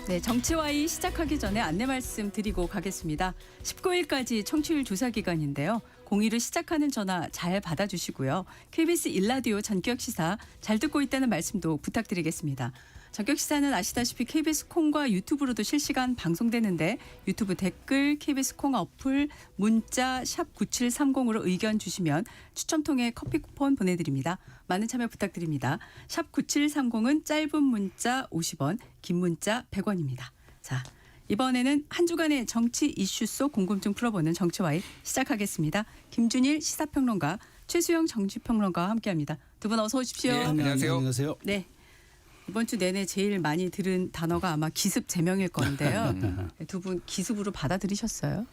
네, 정치와이 시작하기 전에 안내 말씀 드리고 가겠습니다. 19일까지 청취율 조사 기간인데요. 02를 시작하는 전화 잘 받아주시고요. KBS 1라디오 전격 시사 잘 듣고 있다는 말씀도 부탁드리겠습니다. 전격 시사는 아시다시피 KBS 콩과 유튜브로도 실시간 방송되는데 유튜브 댓글, KBS 콩 어플, 문자 샵 9730으로 의견 주시면 추첨 통해 커피 쿠폰 보내드립니다. 많은 참여 부탁드립니다. 샵 9730은 짧은 문자 50원, 긴 문자 100원입니다. 자, 이번에는 한 주간의 정치 이슈 속 궁금증 풀어보는 정치와이 시작하겠습니다. 김준일 시사평론가, 최수영 정치평론가와 함께합니다. 두 분 어서 오십시오. 네, 안녕하세요. 안녕하세요. 네. 이번 주 내내 제일 많이 들은 단어가 아마 기습 제명일 건데요. 두 분 기습으로 받아들이셨어요?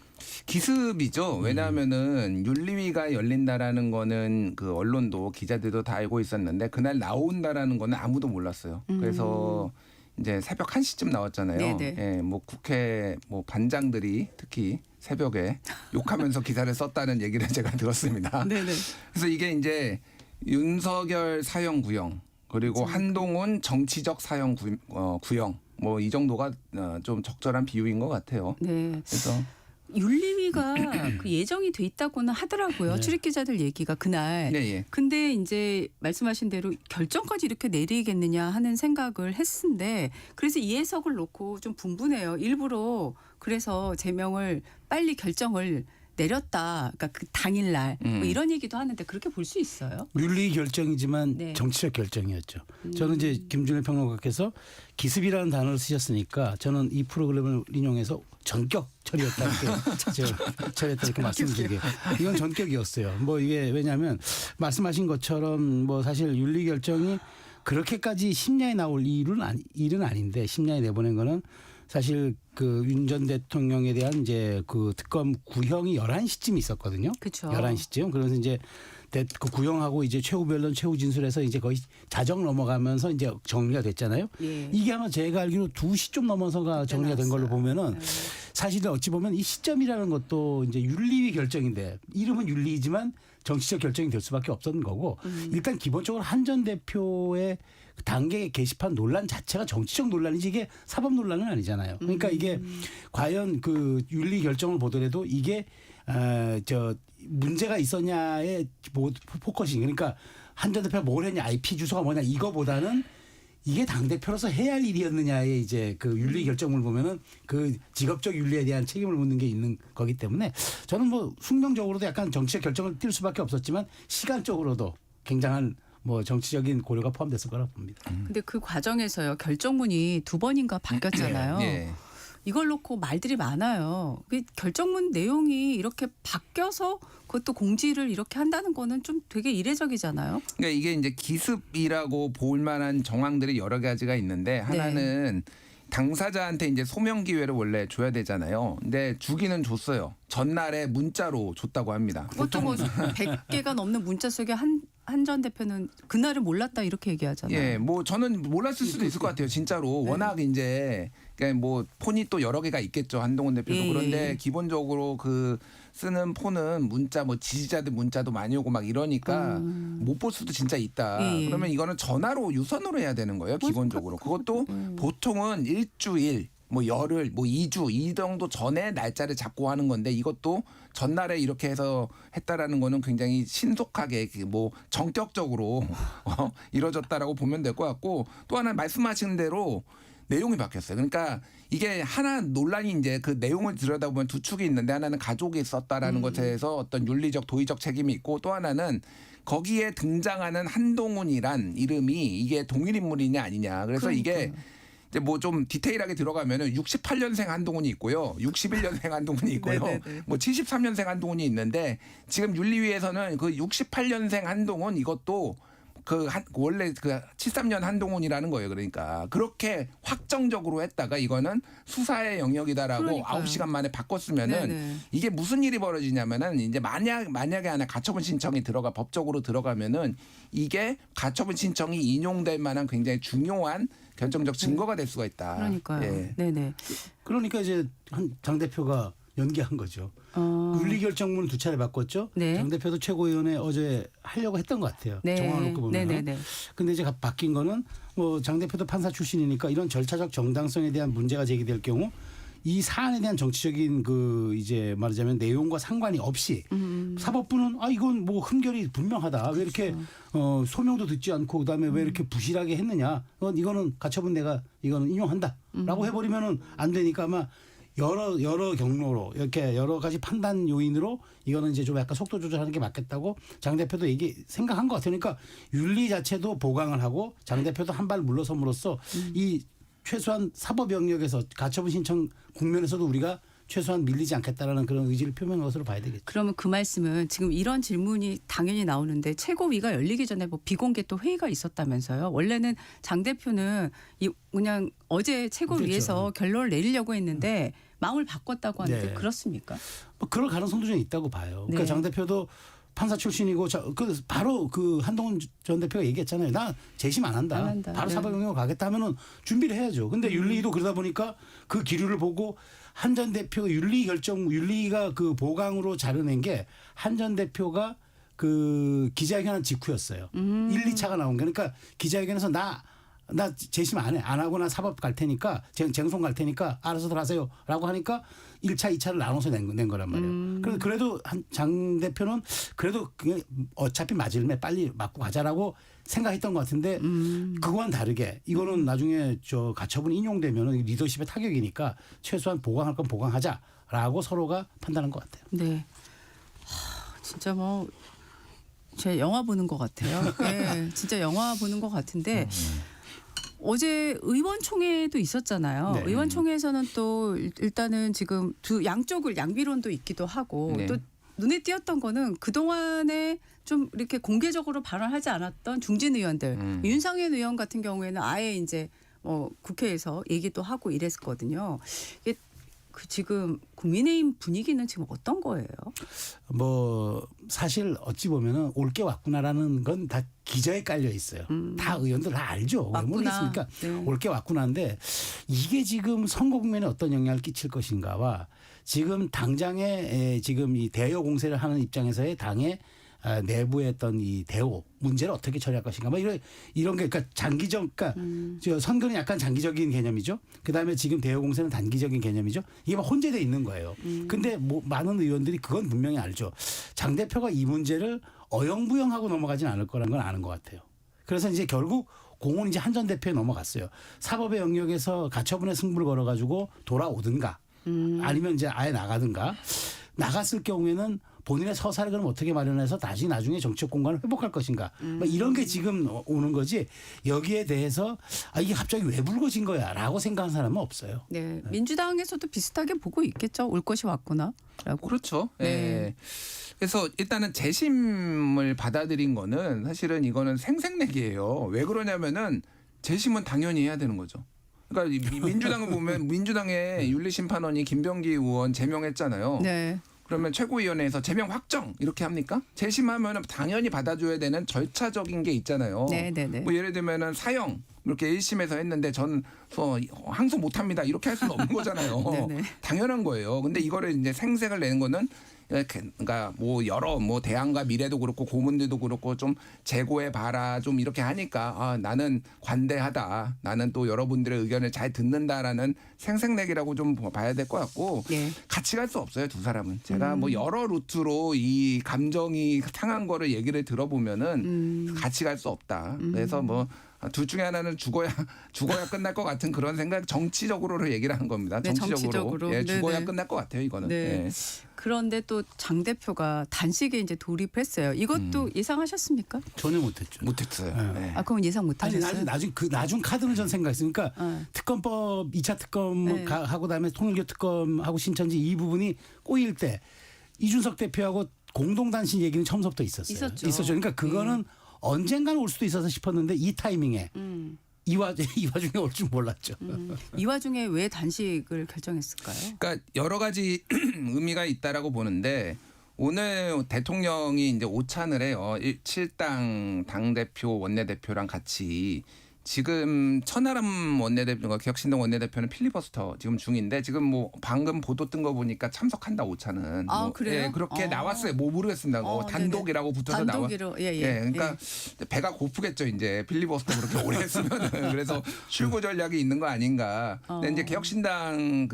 기습이죠. 왜냐하면은 윤리위가 열린다라는 거는 그 언론도 기자들도 다 알고 있었는데 그날 나온다라는 거는 아무도 몰랐어요. 그래서 이제 새벽 1시쯤 나왔잖아요. 네네. 예, 뭐 국회 뭐 반장들이 특히 새벽에 욕하면서 기사를 썼다는 얘기를 제가 들었습니다. 네네. 그래서 이게 이제 윤석열 사형 구형 그리고 한동훈 정치적 사형 구형 뭐 이 정도가 좀 적절한 비유인 것 같아요. 네. 그래서 윤리위가 그 예정이 돼 있다고는 하더라고요. 출입 기자들 얘기가 그날. 네, 예. 근데 이제 말씀하신 대로 결정까지 이렇게 내리겠느냐 하는 생각을 했는데 그래서 이 해석을 놓고 좀 분분해요. 일부러 그래서 제명을 빨리 결정을 내렸다. 그러니까 그 당일날 뭐 이런 얘기도 하는데 그렇게 볼 수 있어요? 윤리 결정이지만 네. 정치적 결정이었죠. 저는 이제 김준일 평론가께서 기습이라는 단어를 쓰셨으니까 저는 이 프로그램을 인용해서 전격 처리였다 이렇게 처리했다 이렇게 말씀드리게요. 이건 전격이었어요. 뭐 이게 왜냐하면 말씀하신 것처럼 뭐 사실 윤리 결정이 그렇게까지 심야에 나올 일은 아닌데 심야에 내보낸 거는 사실 그 윤 전 대통령에 대한 이제 그 특검 구형이 11시쯤 있었거든요. 그렇죠. 11시쯤. 그래서 이제 그 구형하고 이제 최후 변론, 최후 진술에서 이제 거의 자정 넘어가면서 이제 정리가 됐잖아요. 예. 이게 아마 제가 알기로 2시 좀 넘어서가 정리가 된 걸로 보면은 사실은 어찌 보면 이 시점이라는 것도 이제 윤리위 결정인데 이름은 윤리이지만 정치적 결정이 될 수밖에 없었던 거고 일단 기본적으로 한 전 대표의 당계 게시판 논란 자체가 정치적 논란이지 이게 사법 논란은 아니잖아요. 그러니까 이게 과연 그 윤리 결정을 보더라도 이게 저 문제가 있었냐의 포커싱 그러니까 한 전 대표가 뭘 했냐 IP 주소가 뭐냐 이거보다는 이게 당대표로서 해야 할 일이었느냐의 이제 그 윤리 결정을 보면은 그 직업적 윤리에 대한 책임을 묻는 게 있는 거기 때문에 저는 뭐 숙명적으로도 약간 정치적 결정을 띌 수밖에 없었지만 시간적으로도 굉장한 뭐 정치적인 고려가 포함됐을 거라고 봅니다. 근데 그 과정에서요. 결정문이 2번인가 바뀌었잖아요. 예. 이걸 놓고 말들이 많아요. 그 결정문 내용이 이렇게 바뀌어서 그것도 공지를 이렇게 한다는 거는 좀 되게 이례적이잖아요. 그러니까 이게 이제 기습이라고 볼 만한 정황들이 여러 가지가 있는데 하나는 당사자한테 이제 소명 기회를 원래 줘야 되잖아요. 근데 주기는 줬어요. 전날에 문자로 줬다고 합니다. 그것도 뭐 100개가 넘는 문자 속에 한 전 대표는 그날을 몰랐다 이렇게 얘기하잖아요. 예, 뭐 저는 몰랐을 수도 있을 것 같아요. 진짜로 워낙 이제 그러니까 뭐 폰이 또 여러 개가 있겠죠. 한동훈 대표도 예. 그런데 기본적으로 그 쓰는 폰은 문자 뭐 지지자들 문자도 많이 오고 막 이러니까 못 볼 수도 진짜 있다. 예. 그러면 이거는 전화로 유선으로 해야 되는 거예요. 기본적으로 그것도 보통은 일주일. 뭐 열흘, 뭐 2주 이 정도 전에 날짜를 잡고 하는 건데 이것도 전날에 이렇게 해서 했다라는 거는 굉장히 신속하게 뭐 전격적으로 이루어졌다라고 보면 될 것 같고 또 하나 말씀하신 대로 내용이 바뀌었어요. 그러니까 이게 하나 논란이 이제 그 내용을 들여다보면 두 축이 있는데 하나는 가족이 썼다라는 것에 대해서 어떤 윤리적 도의적 책임이 있고 또 하나는 거기에 등장하는 한동훈이란 이름이 이게 동일 인물이냐 아니냐. 그래서 이게 이제 뭐 좀 디테일하게 들어가면은 68년생 한동훈이 있고요. 61년생 한동훈이 있고요. 뭐 73년생 한동훈이 있는데 지금 윤리위에서는 그 68년생 한동훈 이것도 원래 그 73년 한동훈이라는 거예요. 그러니까 그렇게 확정적으로 했다가 이거는 수사의 영역이다라고 그러니까요. 9시간 만에 바꿨으면은 이게 무슨 일이 벌어지냐면은 이제 만약에 하나 가처분 신청이 법적으로 들어가면은 이게 가처분 신청이 인용될 만한 굉장히 중요한 결정적 증거가 될 수가 있다. 그러니까요. 예. 네네. 그러니까 이제 한 당 대표가 연기한 거죠. 윤리 결정문을 2차례 바꿨죠. 네. 장 대표도 최고위원회 어제 하려고 했던 것 같아요. 네. 정황을 놓고 보면. 네네네. 근데 이제 바뀐 거는 뭐 장 대표도 판사 출신이니까 이런 절차적 정당성에 대한 문제가 제기될 경우 이 사안에 대한 정치적인 그 이제 말하자면 내용과 상관이 없이 사법부는 이건 뭐 흠결이 분명하다. 왜 이렇게 소명도 듣지 않고 그다음에 왜 이렇게 부실하게 했느냐. 이거는 가처분 내가 이거는 인용한다라고 해버리면은 안 되니까 아마 여러 경로로 이렇게 여러 가지 판단 요인으로 이거는 이제 좀 약간 속도 조절하는 게 맞겠다고 장 대표도 생각한 것 같아요. 그러니까 윤리 자체도 보강을 하고 장 대표도 한 발 물러섬으로써 이 최소한 사법 영역에서 가처분 신청 국면에서도 우리가 최소한 밀리지 않겠다라는 그런 의지를 표명한 것으로 봐야 되겠죠. 그러면 그 말씀은 지금 이런 질문이 당연히 나오는데 최고위가 열리기 전에 뭐 비공개 또 회의가 있었다면서요. 원래는 장 대표는 그냥 어제 최고위에서 그렇죠. 결론을 내리려고 했는데 마음을 바꿨다고 하는데 네. 그렇습니까? 뭐 그럴 가능성도 좀 있다고 봐요. 그러니까 네. 장 대표도 판사 출신이고 바로 그 한동훈 전 대표가 얘기했잖아요. 나 재심 안 한다. 안 한다. 바로 네. 사법 영역으로 가겠다 하면은 준비를 해야죠. 근데 윤리도 그러다 보니까 그 기류를 보고 한 전 대표 윤리가 그 보강으로 자르낸 게 한 전 대표가 그 기자회견한 직후였어요. 1, 2차가 나온 게. 그러니까 기자회견에서 나 재심 안 해. 안 하고 나 사법 갈 테니까 쟁송 갈 테니까 알아서들 하세요라고 하니까 1차, 2차를 나눠서 낸 거란 말이에요. 그래도 장 대표는 그래도 그냥 어차피 맞을매 빨리 맞고 가자라고 생각했던 것 같은데 그거와는 다르게 이거는 나중에 저 가처분 인용되면 리더십의 타격이니까 최소한 보강할 건 보강하자라고 서로가 판단한 것 같아요. 네. 진짜 뭐 제 영화 보는 것 같아요. 네, 진짜 영화 보는 것 같은데 어제 의원총회도 있었잖아요. 네. 의원총회에서는 또 일단은 지금 양쪽을 양비론도 있기도 하고 네. 또 눈에 띄었던 거는 그동안에 좀 이렇게 공개적으로 발언하지 않았던 중진 의원들 윤상현 의원 같은 경우에는 아예 이제 국회에서 얘기도 하고 이랬거든요. 이게 지금 국민의힘 분위기는 지금 어떤 거예요? 뭐 사실 어찌 보면은 올 게 왔구나라는 건 다 기저에 깔려 있어요. 다 의원들 다 알죠. 왜 왔구나. 모르겠습니까? 네. 올 게 왔구나인데 이게 지금 선거 국면에 어떤 영향을 끼칠 것인가와 지금 당장에 지금 이 대여 공세를 하는 입장에서의 당의 내부의 어떤 이 대오 문제를 어떻게 처리할 것인가 뭐 이런 게 그러니까 그러니까 저 선거는 약간 장기적인 개념이죠. 그다음에 지금 대여 공세는 단기적인 개념이죠. 이게 막 혼재돼 있는 거예요. 근데 뭐 많은 의원들이 그건 분명히 알죠. 장 대표가 이 문제를 어영부영하고 넘어가진 않을 거라는 건 아는 것 같아요. 그래서 이제 결국 공은 이제 한 전 대표에 넘어갔어요. 사법의 영역에서 가처분의 승부를 걸어가지고 돌아오든가 아니면 이제 아예 나가든가 나갔을 경우에는 본인의 서사를 그럼 어떻게 마련해서 다시 나중에 정치적 공간을 회복할 것인가 뭐 이런 게 지금 오는 거지 여기에 대해서 이게 갑자기 왜 불거진 거야라고 생각하는 사람은 없어요. 네, 민주당에서도 비슷하게 보고 있겠죠. 올 것이 왔구나라고. 그렇죠. 네. 예. 그래서 일단은 재심을 받아들인 거는 사실은 이거는 생색내기예요. 왜 그러냐면은 재심은 당연히 해야 되는 거죠. 그러니까 민주당을 보면 민주당의 윤리심판원이 김병기 의원 제명했잖아요. 네. 그러면 최고위원회에서 제명 확정 이렇게 합니까? 재심하면 당연히 받아줘야 되는 절차적인 게 있잖아요. 네네네. 뭐 예를 들면은 사형 이렇게 1심에서 했는데 전 항소 못합니다 이렇게 할 수는 없는 거잖아요. 네네. 당연한 거예요. 근데 이거를 이제 생색을 내는 거는 그러니까 뭐 여러 뭐 대안과 미래도 그렇고 고문들도 그렇고 좀 재고해 봐라 좀 이렇게 하니까 나는 관대하다. 나는 또 여러분들의 의견을 잘 듣는다라는 생색내기라고 좀 봐야 될 것 같고 네. 같이 갈 수 없어요 두 사람은. 제가 뭐 여러 루트로 이 감정이 상한 거를 얘기를 들어보면은 같이 갈 수 없다. 그래서 뭐 둘 중에 하나는 죽어야 끝날 것 같은 그런 생각 정치적으로 얘기를 하는 겁니다. 네, 정치적으로. 정치적으로. 예, 죽어야 네네. 끝날 것 같아요 이거는. 네. 예. 그런데 또 장 대표가 단식에 이제 돌입했어요. 이것도 예상하셨습니까? 전혀 못했죠. 못했어요. 네. 예. 아, 그건 예상 아니 못하셨어요? 나중 카드는 전 생각했어요. 그러니까 특검법 2차 특검 네. 하고 그다음에 통일교 특검하고 신천지 이 부분이 꼬일 때 이준석 대표하고 공동 단신 얘기는 처음부터 있었어요. 있었죠. 그러니까 그거는 언젠가는 올 수도 있어서 싶었는데 이 타이밍에 이 와중에 올 줄 몰랐죠. 이 와중에 왜 단식을 결정했을까요? 그러니까 여러 가지 의미가 있다라고 보는데 오늘 대통령이 이제 오찬을 해요. 7당 당대표 원내대표랑 같이 지금 천하람 원내대표가 개혁신당 원내대표는 필리버스터 지금 중인데 지금 뭐 방금 보도 뜬 거 보니까 참석한다 오차는 아, 뭐, 그래요? 예, 그렇게 어. 나왔어요. 뭐 모르겠습니다. 단독이라고 붙어서 나와. 단독으로 예. 그러니까 배가 고프겠죠. 이제 필리버스터 그렇게 오래 했으면은 그래서 출구 전략이 있는 거 아닌가. 근데 이제 개혁신당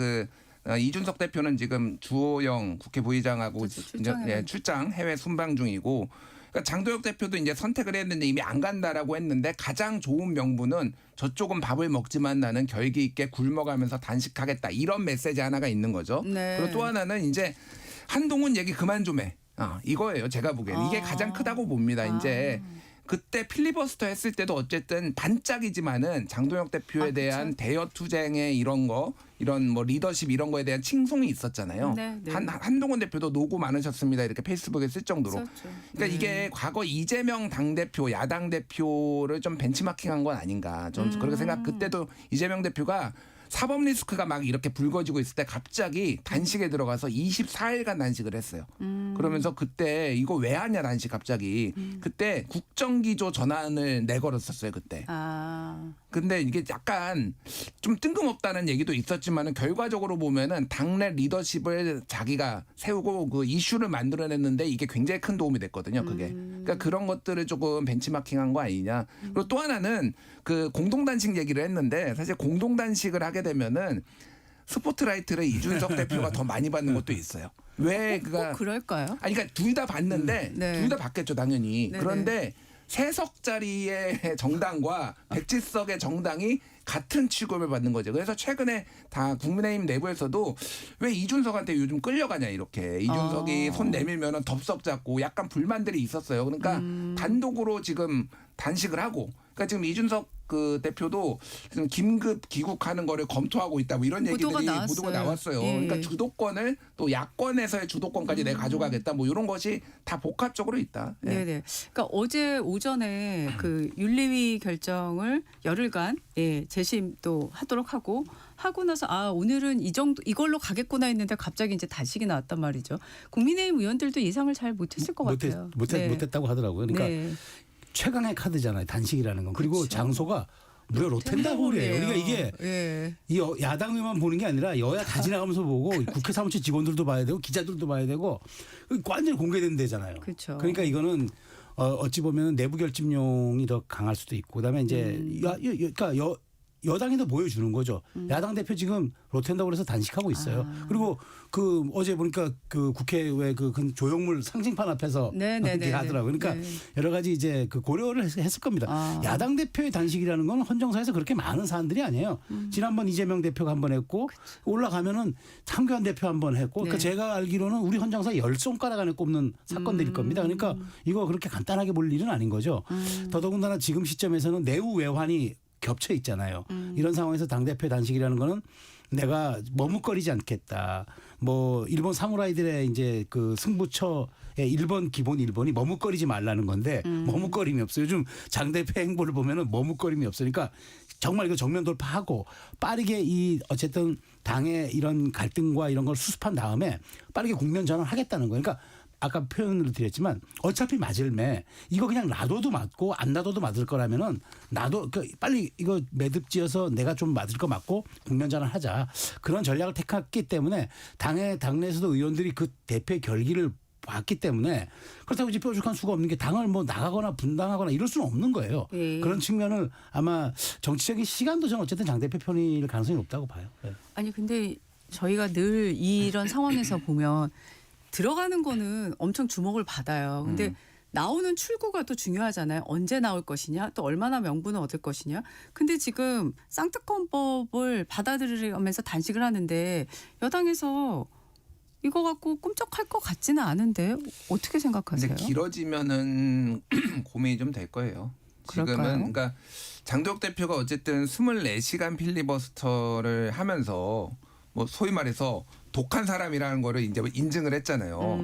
이준석 대표는 지금 주호영 국회 부의장하고 그렇죠. 이제 출장 해외 순방 중이고. 그러니까 장도혁 대표도 이제 선택을 했는데 이미 안 간다라고 했는데 가장 좋은 명분은 저쪽은 밥을 먹지만 나는 결기 있게 굶어가면서 단식하겠다 이런 메시지 하나가 있는 거죠. 네. 그리고 또 하나는 이제 한동훈 얘기 그만 좀 해. 이거예요. 제가 보기에는 이게 가장 크다고 봅니다. 이제 그때 필리버스터 했을 때도 어쨌든 반짝이지만은 장도혁 대표에 대한 대여 투쟁의 이런 뭐 리더십 이런 거에 대한 칭송이 있었잖아요. 네. 한동훈 대표도 노고 많으셨습니다. 이렇게 페이스북에 쓸 정도로. 있었죠. 그러니까 이게 과거 이재명 당대표, 야당 대표를 좀 벤치마킹한 건 아닌가. 저는 그렇게 생각. 그때도 이재명 대표가 사법 리스크가 막 이렇게 불거지고 있을 때 갑자기 단식에 들어가서 24일간 단식을 했어요. 그러면서 그때 이거 왜 하냐 단식 갑자기. 그때 국정기조 전환을 내걸었었어요 그때. 근데 이게 약간 좀 뜬금없다는 얘기도 있었지만은 결과적으로 보면은 당내 리더십을 자기가 세우고 그 이슈를 만들어냈는데 이게 굉장히 큰 도움이 됐거든요. 그게. 그러니까 그런 것들을 조금 벤치마킹한 거 아니냐. 그리고 또 하나는 그 공동단식 얘기를 했는데 사실 공동단식을 하게 되면은 스포트라이트를 이준석 대표가 더 많이 받는 것도 있어요. 왜 그가 그럴까요? 아니 그러니까 둘 다 받는데 둘 다 받겠죠 당연히. 네네. 그런데 3석짜리의 정당과 107석의 정당이 같은 취급을 받는 거죠. 그래서 최근에 다 국민의힘 내부에서도 왜 이준석한테 요즘 끌려가냐 이렇게. 이준석이 손 내밀면은 덥석 잡고 약간 불만들이 있었어요. 그러니까 단독으로 지금 단식을 하고. 그러니까 지금 이준석 그 대표도 지금 긴급 귀국하는 거를 검토하고 있다. 뭐 이런 얘기들이 보도가 나왔어요. 예. 그러니까 주도권을 또 야권에서의 주도권까지 내가 가져가겠다. 뭐 이런 것이 다 복합적으로 있다. 예. 네네. 그러니까 어제 오전에 그 윤리위 결정을 열흘간 재심도 하도록 하고 나서 오늘은 이 정도 이걸로 가겠구나 했는데 갑자기 이제 단식이 나왔단 말이죠. 국민의힘 의원들도 예상을 잘 못했을 것 같아요. 못했다고 하더라고요. 그러니까 네. 최강의 카드잖아요. 단식이라는 건. 그리고 그렇죠. 장소가 무려 로텐다홀이에요. 그러니까 이게 이 야당 의원만 보는 게 아니라 여야 다 지나가면서 보고 국회 사무실 직원들도 봐야 되고 기자들도 봐야 되고 완전히 공개된 데잖아요. 그렇죠. 그러니까 이거는 어찌 보면 내부 결집용이 더 강할 수도 있고 그다음에 이제 그러니까 여당이 더 보여주는 거죠. 야당 대표 지금 로텐다홀에서 단식하고 있어요. 그리고 그 어제 보니까 그 국회의 그 조형물 상징판 앞에서 그렇게 하더라고요. 그러니까 여러 가지 이제 그 고려를 했을 겁니다. 야당 대표의 단식이라는 건 헌정사에서 그렇게 많은 사안들이 아니에요. 지난번 이재명 대표가 한 번 했고 올라가면은 황교안 대표 한 번 했고 그러니까 제가 알기로는 우리 헌정사 10손가락 안에 꼽는 사건들일 겁니다. 그러니까 이거 그렇게 간단하게 볼 일은 아닌 거죠. 더더군다나 지금 시점에서는 내후 외환이 겹쳐 있잖아요. 이런 상황에서 당대표 단식이라는 거는 내가 머뭇거리지 않겠다. 뭐 일본 사무라이들의 이제 그 승부처의 기본 1번이 머뭇거리지 말라는 건데 머뭇거림이 없어요. 요즘 장 대표 행보를 보면은 머뭇거림이 없으니까 정말 이거 정면 돌파하고 빠르게 이 어쨌든 당의 이런 갈등과 이런 걸 수습한 다음에 빠르게 국면 전환하겠다는 거예요. 그러니까 아까 표현을 드렸지만 어차피 맞을 매 이거 그냥 놔둬도 맞고 안 놔둬도 맞을 거라면은 빨리 이거 매듭지어서 내가 좀 맞을 거 맞고 국면 전환하자 그런 전략을 택했기 때문에 당내에서도 의원들이 그 대표의 결기를 봤기 때문에 그렇다고 이제 뾰족한 수가 없는 게 당을 뭐 나가거나 분당하거나 이럴 수는 없는 거예요. 그런 측면을 아마 정치적인 시간도 저는 어쨌든 장 대표 편일 가능성이 높다고 봐요. 아니 근데 저희가 늘 이런 상황에서 보면 들어가는 거는 엄청 주목을 받아요. 근데 나오는 출구가 또 중요하잖아요. 언제 나올 것이냐, 또 얼마나 명분을 얻을 것이냐. 근데 지금 쌍특검법을 받아들이면서 단식을 하는데 여당에서 이거 갖고 꿈쩍할 것 같지는 않은데 어떻게 생각하세요? 근데 길어지면은 고민이 좀 될 거예요. 지금은 그러니까 장도혁 대표가 어쨌든 24시간 필리버스터를 하면서 뭐 소위 말해서 독한 사람이라는 거를 이제 인증을 했잖아요.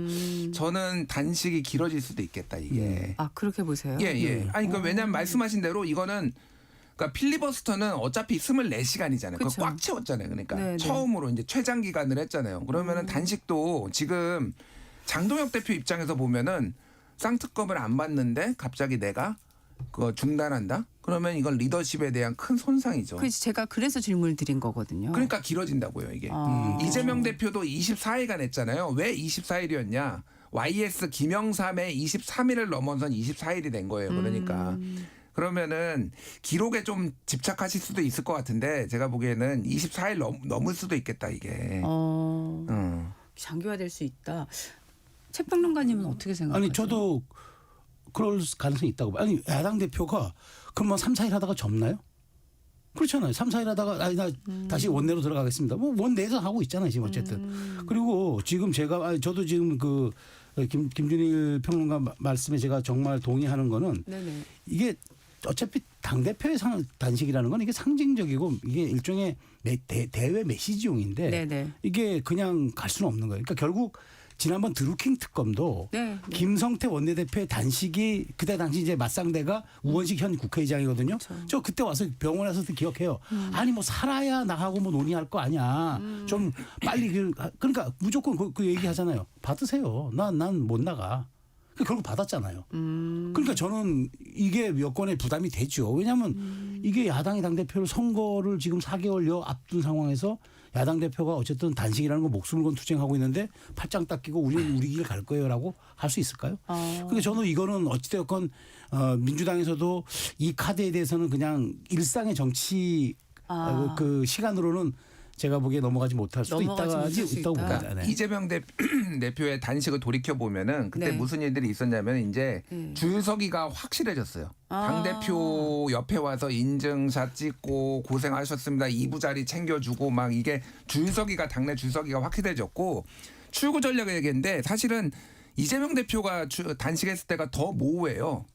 저는 단식이 길어질 수도 있겠다 이게. 그렇게 보세요? 예. 아니 그러니까 왜냐하면 말씀하신 대로 이거는 그러니까 필리버스터는 어차피 24시간이잖아요. 그걸 꽉 채웠잖아요. 그러니까 처음으로 이제 최장 기간을 했잖아요. 그러면은 단식도 지금 장동혁 대표 입장에서 보면은 쌍특검을 안 받는데 갑자기 내가 그 중단한다? 그러면 이건 리더십에 대한 큰 손상이죠. 그래서 제가 그래서 질문을 드린 거거든요. 그러니까 길어진다고요, 이게. 이재명 대표도 24일간 했잖아요. 왜 24일이었냐? YS 김영삼의 23일을 넘어선 24일이 된 거예요. 그러니까. 그러면은 기록에 좀 집착하실 수도 있을 것 같은데 제가 보기에는 24일 넘을 수도 있겠다, 이게. 장기화될 수 있다. 최평론가님은 어떻게 생각하세요? 아니 저도 그럴 가능성이 있다고 봐요. 아니 야당 대표가 그럼 뭐 3, 4일 하다가 접나요? 그렇잖아요. 3, 4일 하다가 아니 나 다시 원내로 들어가겠습니다. 뭐 원내에서 하고 있잖아요. 지금 어쨌든. 그리고 지금 제가 저도 지금 그 김준일 평론가 말씀에 제가 정말 동의하는 거는 네네. 이게 어차피 당대표의 단식이라는 건 이게 상징적이고 이게 일종의 대외 메시지용인데 네네. 이게 그냥 갈 수는 없는 거예요. 그러니까 결국 지난번 드루킹 특검도 네. 김성태 원내대표의 단식이 그때 당시 이제 맞상대가 우원식 현 국회의장이거든요. 그렇죠. 저 그때 와서 병원에 와서 기억해요. 아니 뭐 살아야 나하고 뭐 논의할 거 아니야. 좀 빨리 그러니까 무조건 그 얘기하잖아요. 받으세요. 난 못 나가. 결국 받았잖아요. 그러니까 저는 이게 여권에 부담이 되죠. 왜냐하면 이게 야당이 당대표를 선거를 지금 4개월여 앞둔 상황에서 야당 대표가 어쨌든 단식이라는 거 목숨을 건 투쟁하고 있는데 팔짱 딱 끼고 우리는 우리 길 갈 거예요라고 할 수 있을까요? 그러니까 저는 이거는 어찌되었건 민주당에서도 이 카드에 대해서는 그냥 일상의 정치 그 시간으로는 제가 보기에 넘어가지 못할 수도 있다고 봅니다. 그러니까 네. 이재명 대표의 단식을 돌이켜 보면은 그때 네. 무슨 일들이 있었냐면 이제 줄 서기가 확실해졌어요. 당 대표 옆에 와서 인증샷 찍고 고생하셨습니다. 2부 자리 챙겨주고 막 이게 줄 서기가 당내 줄 서기가 확실해졌고 출구 전략을 얘기했는데 사실은 이재명 대표가 단식했을 때가 더 모호해요.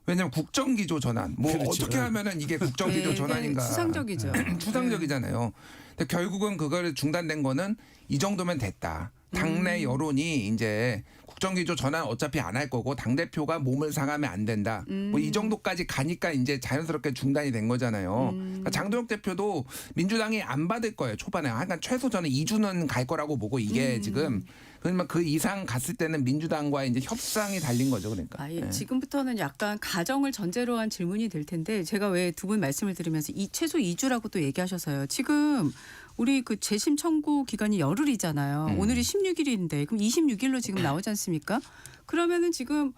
왜냐하면 국정기조 전환. 뭐 그렇죠. 어떻게 하면은 이게 국정기조 네, 전환인가. 추상적이죠. 추상적이잖아요. 근데 결국은 그걸 중단된 거는 이 정도면 됐다. 당내 여론이 이제 국정기조 전환 어차피 안 할 거고 당대표가 몸을 상하면 안 된다. 뭐 이 정도까지 가니까 이제 자연스럽게 중단이 된 거잖아요. 그러니까 장도혁 대표도 민주당이 안 받을 거예요. 초반에. 하여간 최소 저는 2주는 갈 거라고 보고 이게 지금 그러면 그 이상 갔을 때는 민주당과 이제 협상이 달린 거죠. 그러니까. 예. 지금부터는 약간 가정을 전제로 한 질문이 될 텐데 제가 왜 두 분 말씀을 드리면서 최소 2주라고 또 얘기하셔서요. 지금 우리 그 재심 청구 기간이 열흘이잖아요. 오늘이 16일인데 그럼 26일로 지금 나오지 않습니까? 그러면은 지금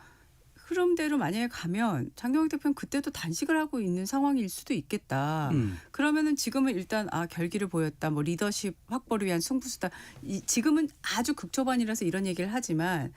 흐름대로 만약에 가면 장경욱 대표는 그때도 단식을 하고 있는 상황일 수도 있겠다. 그러면은 지금은 일단 결기를 보였다. 뭐 리더십 확보를 위한 승부수다. 지금은 아주 극초반이라서 이런 얘기를 하지만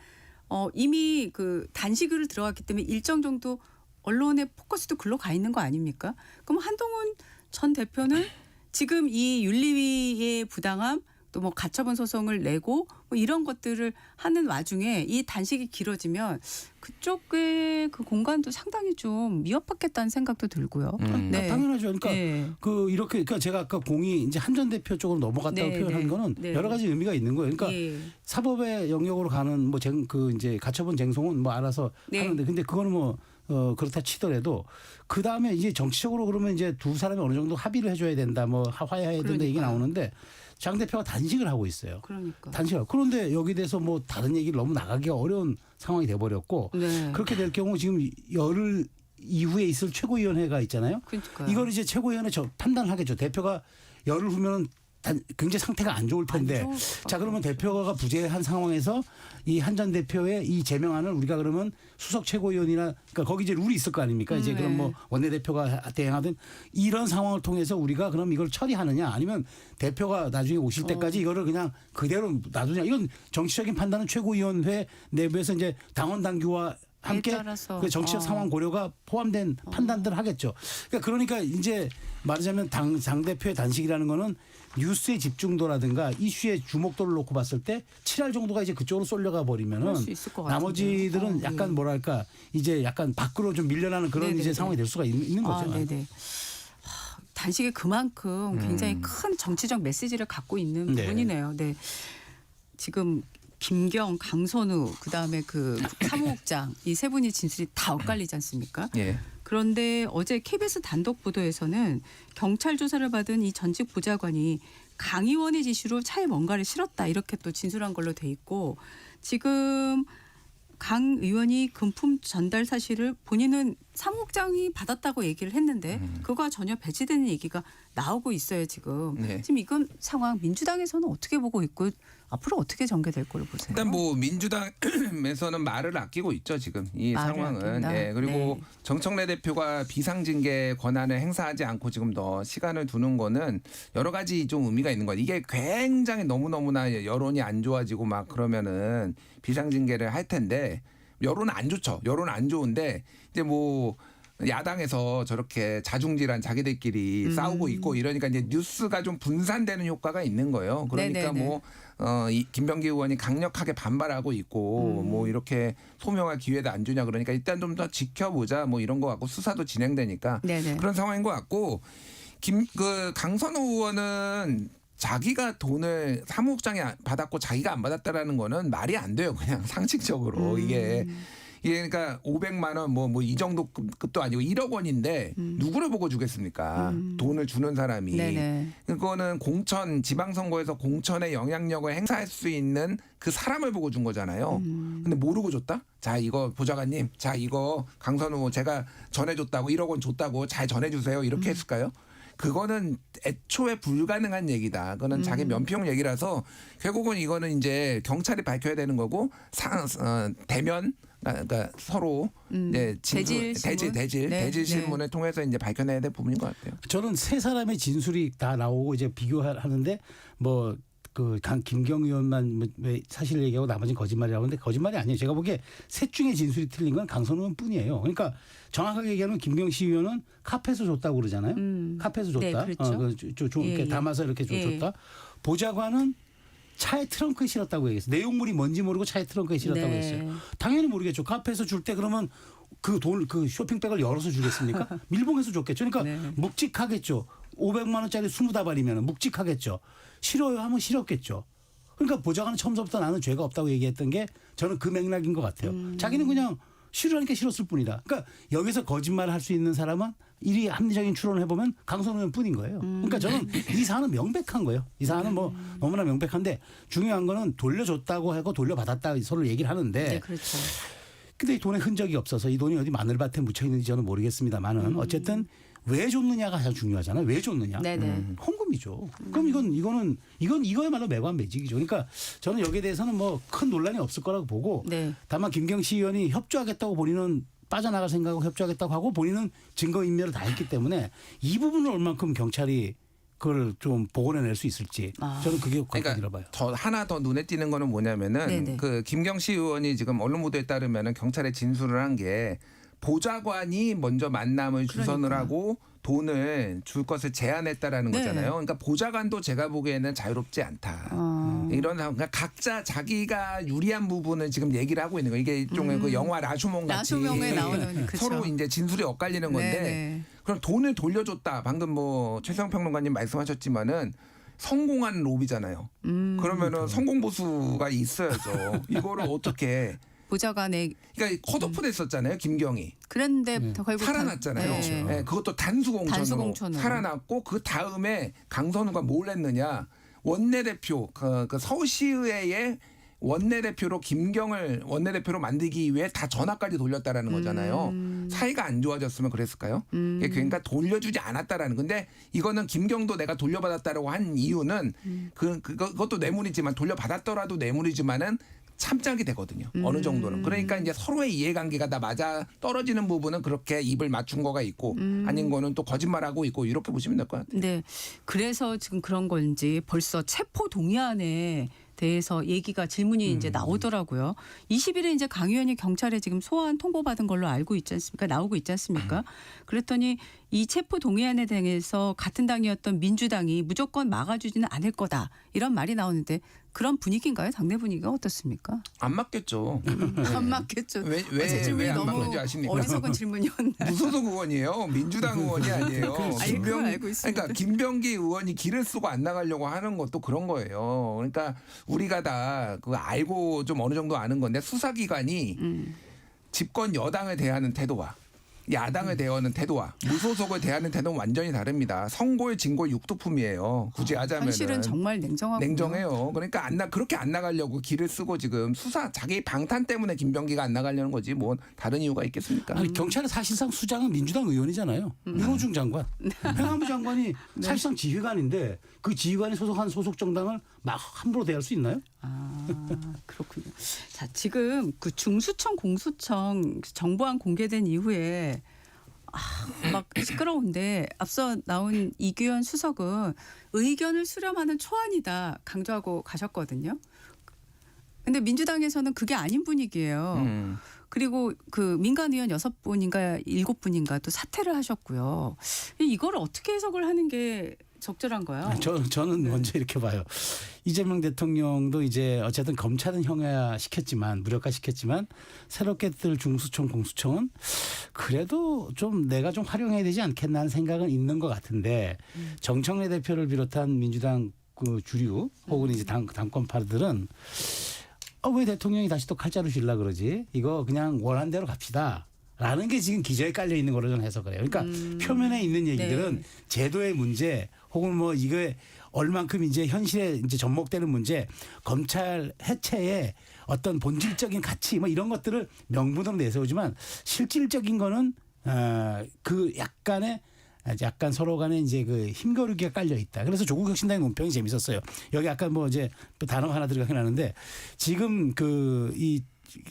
이미 그 단식을 들어갔기 때문에 일정 정도 언론의 포커스도 글로 가 있는 거 아닙니까? 그럼 한동훈 전 대표는 지금 이 윤리위의 부당함 또 뭐 가처분 소송을 내고 뭐 이런 것들을 하는 와중에 이 단식이 길어지면 그쪽의 그 공간도 상당히 좀 위협받겠다는 생각도 들고요. 네. 당연하죠. 그러니까 네. 그러니까 제가 아까 공이 이제 한 전 대표 쪽으로 넘어갔다고 네, 표현한 네. 거는 네. 여러 가지 의미가 있는 거예요. 그러니까 예. 사법의 영역으로 가는 뭐 그 이제 가처분 쟁송은 뭐 알아서 네. 하는데 근데 그거는 뭐 그렇다 치더라도 그 다음에 이제 정치적으로 그러면 이제 두 사람이 어느 정도 합의를 해줘야 된다, 뭐 화해해야 된다 얘기 그러니까요. 나오는데 장 대표가 단식을 하고 있어요. 그러니까. 단식을. 그런데 여기 대해서 뭐 다른 얘기를 너무 나가기가 어려운 상황이 돼버렸고 네. 그렇게 될 경우 지금 열흘 이후에 있을 최고위원회가 있잖아요. 그러니까요. 이걸 이제 최고위원회 판단을 하겠죠. 대표가 열흘 후면은 굉장히 상태가 안 좋을 텐데. 안 좋을 것 자 그러면 대표가 부재한 상황에서 이 한 전 대표의 이 제명안을 우리가 그러면 수석 최고위원이나 그러니까 거기 이제 룰이 있을 거 아닙니까? 이제 네. 그럼 뭐 원내대표가 대행하든 이런 상황을 통해서 우리가 그럼 이걸 처리하느냐 아니면 대표가 나중에 오실 때까지 이거를 그냥 그대로 놔두냐. 이건 정치적인 판단은 최고위원회 내부에서 이제 당원 당규와 함께 따라서. 그 정치적 상황 고려가 포함된 판단들을 하겠죠. 그러니까 이제 말하자면 당 대표의 단식이라는 거는 뉴스의 집중도라든가 이슈의 주목도를 놓고 봤을 때 7할 정도가 이제 그쪽으로 쏠려가 버리면은 그럴 수 있을 것 같은데요. 나머지들은 약간 예. 뭐랄까 이제 약간 밖으로 좀 밀려나는 그런 네네네. 이제 상황이 될 수가 있는 거죠. 네네. 단식이 그만큼 굉장히 큰 정치적 메시지를 갖고 있는 네. 부분이네요. 네. 지금 김경, 강선우, 그다음에 그 사무국장 이 세 분이 진술이 다 엇갈리지 않습니까? 예. 그런데 어제 KBS 단독 보도에서는 경찰 조사를 받은 이 전직 보좌관이 강 의원의 지시로 차에 뭔가를 실었다 이렇게 또 진술한 걸로 돼 있고 지금 강 의원이 금품 전달 사실을 본인은 사무국장이 받았다고 얘기를 했는데 그거와 전혀 배치되는 얘기가 나오고 있어요 지금. 네. 지금 이건 상황 민주당에서는 어떻게 보고 있고 앞으로 어떻게 전개될 걸로 보세요? 일단 뭐 민주당에서는 말을 아끼고 있죠 지금 이 말을 상황은. 아낀다. 예, 그리고 네. 정청래 대표가 비상징계 권한을 행사하지 않고 지금 더 시간을 두는 거는 여러 가지 좀 의미가 있는 거예요. 이게 굉장히 너무나 여론이 안 좋아지고 막 그러면은 비상징계를 할 텐데 여론은 안 좋죠. 여론은 안 좋은데 이제 뭐 야당에서 저렇게 자중질환 자기들끼리 싸우고 있고 이러니까 이제 뉴스가 좀 분산되는 효과가 있는 거예요. 그러니까 네네네. 뭐 이 김병기 의원이 강력하게 반발하고 있고 뭐 이렇게 소명할 기회도 안 주냐 그러니까 일단 좀 더 지켜보자 뭐 이런 거 같고 수사도 진행되니까 네네. 그런 상황인 것 같고 강선우 의원은 자기가 돈을 사무국장이 받았고 자기가 안 받았다라는 거는 말이 안 돼요. 그냥 상식적으로 이게 그러니까 500만 원 뭐 이 정도 급도 아니고 1억 원인데 누구를 보고 주겠습니까? 돈을 주는 사람이. 네네. 그거는 공천 지방선거에서 공천의 영향력을 행사할 수 있는 그 사람을 보고 준 거잖아요. 근데 모르고 줬다? 자 이거 보좌관님 자 이거 강선우 제가 전해줬다고 1억 원 줬다고 잘 전해주세요. 이렇게 했을까요? 그거는 애초에 불가능한 얘기다. 그거는 자기 면피용 얘기라서 결국은 이거는 이제 경찰이 밝혀야 되는 거고 대면 그러니까 서로 이제 대질 신문을 통해서 이제 밝혀내야 될 부분인 것 같아요. 저는 세 사람의 진술이 다 나오고 이제 비교하는데 뭐 그 김경 의원만 왜 사실 얘기하고 나머지는 거짓말이라고 하는데 거짓말이 아니에요. 제가 보기에 셋 중에 진술이 틀린 건 강선우 의원뿐이에요. 그러니까 정확하게 얘기하면 김경식 의원은 카페에서 줬다고 그러잖아요. 카페에서 줬다. 네, 그렇죠. 이렇게 예. 담아서 이렇게 예. 줬다. 보좌관은 차에 트렁크에 실었다고 얘기했어요. 내용물이 뭔지 모르고 차에 트렁크에 실었다고 네. 했어요. 당연히 모르겠죠. 카페에서 줄 때 그러면 그 쇼핑백을 열어서 주겠습니까? 밀봉해서 줬겠죠. 그러니까 네. 묵직하겠죠. 500만 원짜리 20다발이면 묵직하겠죠. 싫어요 하면 싫었겠죠. 그러니까 보좌관은 처음부터 나는 죄가 없다고 얘기했던 게 저는 그 맥락인 것 같아요. 자기는 그냥 싫으니까 싫었을 뿐이다. 그러니까 여기서 거짓말을 할 수 있는 사람은 이리 합리적인 추론을 해보면 강선우 의원뿐인 거예요. 그러니까 저는 이 사안은 명백한 거예요. 이 사안은 뭐 너무나 명백한데 중요한 거는 돌려줬다고 하고 돌려받았다 서로 얘기를 하는데 네, 그렇죠. 근데 이 돈에 흔적이 없어서 이 돈이 어디 마늘밭에 묻혀 있는지 저는 모르겠습니다만은 어쨌든 왜 줬느냐가 가장 중요하잖아요. 왜 줬느냐? 네네. 헌금이죠. 그럼 이거야말로 매관매직이죠. 그러니까 저는 여기에 대해서는 뭐 큰 논란이 없을 거라고 보고 네. 다만 김경식 의원이 협조하겠다고 본인은 빠져나갈 생각하고 협조하겠다고 하고 본인은 증거인멸을 다 했기 때문에 이 부분을 얼만큼 경찰이 그걸 좀 복원해낼 수 있을지 저는 그게 관건이라 봐요. 더 하나 더 눈에 띄는 거는 뭐냐면은 네네. 그 김경식 의원이 지금 언론 보도에 따르면은 경찰에 진술을 한 게 보좌관이 먼저 만남을 주선을 하고 돈을 줄 것을 제안했다라는 네. 거잖아요. 그러니까 보좌관도 제가 보기에는 자유롭지 않다. 이런 그러니까 각자 자기가 유리한 부분을 지금 얘기를 하고 있는 거예요. 이게 일종의 그 영화 라슈몽 같이 라슈몽에 나오는 그쵸. 서로 이제 진술이 엇갈리는 건데 네네. 그럼 돈을 돌려줬다. 방금 뭐 최수영 평론가님 말씀하셨지만은 성공한 로비잖아요. 그러면은 성공 보수가 있어야죠. 이거를 어떻게 보좌관의 그러니까 컷오프 됐었잖아요. 김경희. 그랬는데 결국 살아났잖아요. 네. 네, 그것도 단수공천으로 단수공천으로. 살아났고 그 다음에 강선우가 뭘 했느냐. 원내대표 그 서울시의회의 원내대표로 김경을 원내대표로 만들기 위해 다 전화까지 돌렸다라는 거잖아요. 사이가 안 좋아졌으면 그랬을까요? 그러니까 돌려주지 않았다라는 건데 이거는 김경도 내가 돌려받았다라고 한 이유는 그것도 뇌물이지만 돌려받았더라도 뇌물이지만은 참작이 되거든요. 어느 정도는. 그러니까 이제 서로의 이해관계가 다 맞아 떨어지는 부분은 그렇게 입을 맞춘 거가 있고 아닌 거는 또 거짓말하고 있고 이렇게 보시면 될 것 같아요. 네. 그래서 지금 그런 건지 벌써 체포 동의안에 대해서 얘기가 질문이 이제 나오더라고요. 20일에 이제 강 의원이 경찰에 지금 소환 통보받은 걸로 알고 있지 않습니까? 나오고 있지 않습니까? 그랬더니 이 체포 동의안에 대해서 같은 당이었던 민주당이 무조건 막아주지는 않을 거다. 이런 말이 나오는데 그런 분위기인가요? 당내 분위기가 어떻습니까? 안 맞겠죠. 안 맞겠죠. 왜 질문이 안 너무 맞는지 아십니까? 어리석은 질문이었나요? 무소속 의원이에요. 민주당 의원이 아니에요. 아니, 그걸 알고 있습니다. 그러니까 김병기 의원이 길을 쓰고 안 나가려고 하는 것도 그런 거예요. 그러니까 우리가 다 그거 알고 좀 어느 정도 아는 건데 수사기관이 집권 여당을 대하는 태도와 야당을 대하는 태도와 무소속을 대하는 태도는 완전히 다릅니다. 선골, 진골, 육두품이에요. 굳이 하자면은. 현실은 정말 냉정해요. 그러니까 그렇게 안 나가려고 길을 쓰고 지금 자기 방탄 때문에 김병기가 안 나가려는 거지 뭐 다른 이유가 있겠습니까? 아니, 경찰은 사실상 수장은 민주당 의원이잖아요. 민호중 장관. 행안부 장관이 사실상 지휘관인데 그 지휘관이 소속한 소속 정당을 막 함부로 대할 수 있나요? 아, 그렇군요. 자, 지금 그 중수청, 공수청 정보안 공개된 이후에 막 시끄러운데 앞서 나온 이규현 수석은 의견을 수렴하는 초안이다 강조하고 가셨거든요. 근데 민주당에서는 그게 아닌 분위기예요. 그리고 그 민간 의원 6분인가 7분인가 또 사퇴를 하셨고요. 이걸 어떻게 해석을 하는 게 적절한가요? 저는 먼저 이렇게 봐요. 이재명 대통령도 이제 어쨌든 검찰은 형해화시켰지만 무력화시켰지만 새롭게 뜰 중수청 공수청은 그래도 좀 내가 좀 활용해야 되지 않겠나 하는 생각은 있는 것 같은데 정청래 대표를 비롯한 민주당 그 주류 혹은 이제 당권파들은 왜 대통령이 다시 또 칼자루 쥐려 그러지? 이거 그냥 원한 대로 갑시다. 라는 게 지금 기저에 깔려 있는 거로 좀 해석을 해요. 그러니까 표면에 있는 얘기들은 제도의 문제 혹은 뭐 이게 얼만큼 이제 현실에 이제 접목되는 문제, 검찰 해체의 어떤 본질적인 가치 뭐 이런 것들을 명분으로 내세우지만 실질적인 거는 그 약간 서로 간에 이제 그 힘겨루기가 깔려 있다. 그래서 조국 혁신당의 논평이 재밌었어요. 여기 약간 뭐 이제 또 단어가 하나 들어가긴 하는데 지금 그 이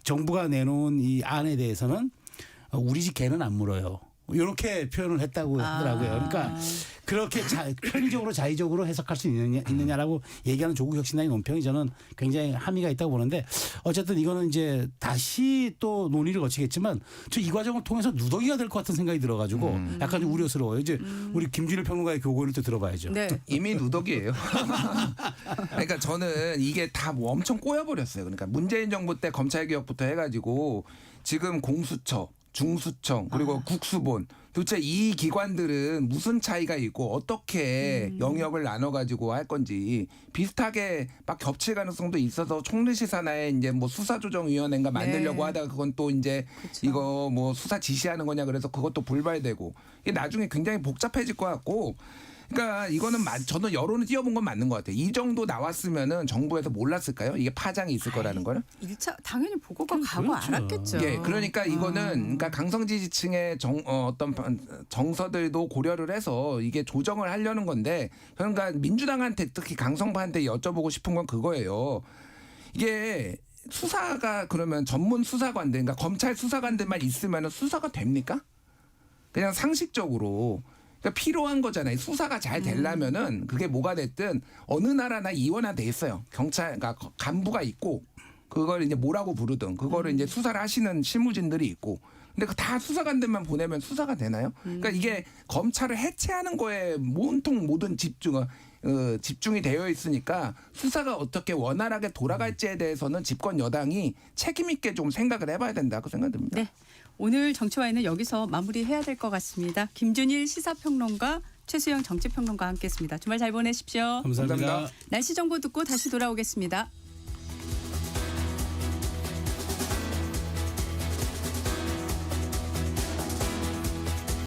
정부가 내놓은 이 안에 대해서는 우리 집 개는 안 물어요. 이렇게 표현을 했다고 하더라고요. 그러니까 그렇게 편의적으로 자의적으로 해석할 수 있느냐라고 얘기하는 조국 혁신당의 논평이 저는 굉장히 함의가 있다고 보는데 어쨌든 이거는 이제 다시 또 논의를 거치겠지만 저 이 과정을 통해서 누더기가 될 것 같은 생각이 들어가지고 약간 좀 우려스러워요. 이제 우리 김준일 평론가의 교훈을 또 들어봐야죠. 네. 이미 누더기예요. 그러니까 저는 이게 다 뭐 엄청 꼬여버렸어요. 그러니까 문재인 정부 때 검찰개혁부터 해가지고 지금 공수처 중수청 그리고 국수본 도대체 이 기관들은 무슨 차이가 있고 어떻게 영역을 나눠가지고 할 건지 비슷하게 막 겹칠 가능성도 있어서 총리시사나에 이제 뭐 수사조정위원회인가 만들려고 하다가 그건 또 이제 그쵸. 이거 뭐 수사 지시하는 거냐 그래서 그것도 불발되고 이게 나중에 굉장히 복잡해질 것 같고 그러니까 이거는 저는 여론을 띄워본 건 맞는 것 같아요. 이 정도 나왔으면은 정부에서 몰랐을까요? 이게 파장이 있을 거라는 거를? 1차 당연히 보고가 가고 그렇죠. 알았겠죠. 예, 그러니까 이거는 그러니까 강성 지지층의 어떤 정서들도 고려를 해서 이게 조정을 하려는 건데 그러니까 민주당한테 특히 강성파한테 여쭤보고 싶은 건 그거예요. 이게 수사가 그러면 전문 수사관들, 그러니까 검찰 수사관들만 있으면 수사가 됩니까? 그냥 상식적으로. 그러니까 필요한 거잖아요. 수사가 잘 되려면은 그게 뭐가 됐든 어느 나라나 이원화돼 있어요. 경찰, 그러니까 간부가 있고 그걸 이제 뭐라고 부르든 그거를 이제 수사를 하시는 실무진들이 있고. 근데 그 다 수사관들만 보내면 수사가 되나요? 그러니까 이게 검찰을 해체하는 거에 온통 모든 집중이 되어 있으니까 수사가 어떻게 원활하게 돌아갈지에 대해서는 집권 여당이 책임 있게 좀 생각을 해봐야 된다고 생각됩니다. 네. 오늘 정치와이는 여기서 마무리해야 될 것 같습니다. 김준일 시사평론가, 최수영 정치평론가와 함께했습니다. 주말 잘 보내십시오. 감사합니다. 감사합니다. 날씨 정보 듣고 다시 돌아오겠습니다.